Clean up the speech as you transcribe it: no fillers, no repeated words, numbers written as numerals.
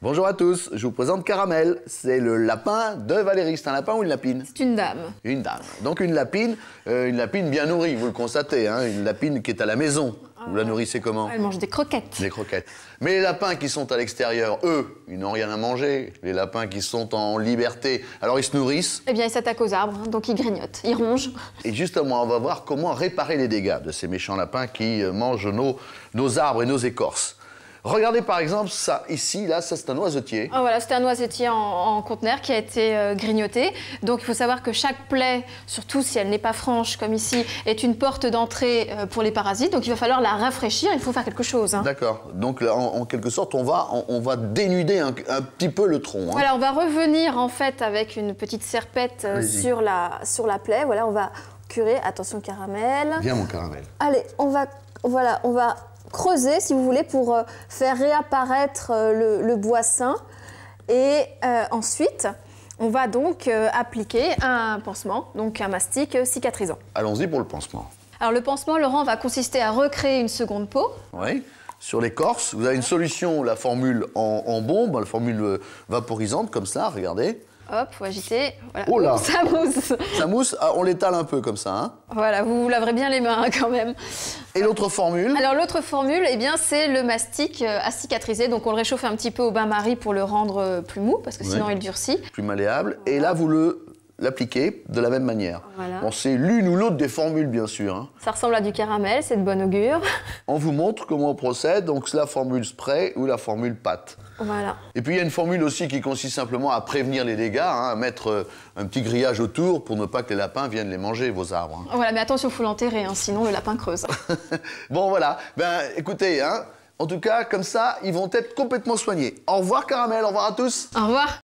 Bonjour à tous, je vous présente Caramel. C'est le lapin de Valérie. C'est un lapin ou une lapine? C'est une dame. Une dame. Donc une lapine bien nourrie, vous le constatez, hein, une lapine qui est à la maison. Vous la nourrissez comment? Elle mange des croquettes. Des croquettes. Mais les lapins qui sont à l'extérieur, eux, ils n'ont rien à manger. Les lapins qui sont en liberté, alors ils se nourrissent. Eh bien, ils s'attaquent aux arbres, hein, donc ils grignotent, ils rongent. Et justement, on va voir comment réparer les dégâts de ces méchants lapins qui mangent nos arbres et nos écorces. Regardez par exemple ça, ici, là, ça c'est un noisetier. Oh, voilà, c'était un noisetier en conteneur qui a été grignoté. Donc il faut savoir que chaque plaie, surtout si elle n'est pas franche comme ici, est une porte d'entrée pour les parasites. Donc il va falloir la rafraîchir, il faut faire quelque chose. Hein. D'accord. Donc là, en quelque sorte, on va dénuder un petit peu le tronc. Hein. Voilà, on va revenir en fait avec une petite serpette sur la plaie. Voilà, on va curer. Attention, Caramel. Viens mon Caramel. Allez, on va creuser, si vous voulez, pour faire réapparaître le bois sain. Et ensuite, on va donc appliquer un pansement, donc un mastic cicatrisant. Allons-y pour le pansement. Alors le pansement, Laurent, va consister à recréer une seconde peau. Oui. Sur l'écorce, vous avez une solution, la formule en bombe, la formule vaporisante, comme ça, regardez. Hop, faut agiter. Voilà. Oh là! Ça mousse. Ça mousse, on l'étale un peu comme ça. Hein. Voilà, vous laverez bien les mains hein, quand même. Et l'autre formule? Alors l'autre formule, eh bien, c'est le mastic à cicatriser. Donc on le réchauffe un petit peu au bain-marie pour le rendre plus mou, parce que sinon il durcit. Plus malléable. Et là, vous l'appliquez de la même manière. Voilà. Bon, c'est l'une ou l'autre des formules, bien sûr. Hein. Ça ressemble à du caramel, c'est de bon augure. On vous montre comment on procède, donc la formule spray ou la formule pâte. Voilà. Et puis il y a une formule aussi qui consiste simplement à prévenir les dégâts, hein, à mettre un petit grillage autour pour ne pas que les lapins viennent les manger, vos arbres. Hein. Voilà, mais attention, il faut l'enterrer, hein, sinon le lapin creuse. Bon voilà, ben écoutez, hein, en tout cas comme ça, ils vont être complètement soignés. Au revoir Caramel, au revoir à tous. Au revoir.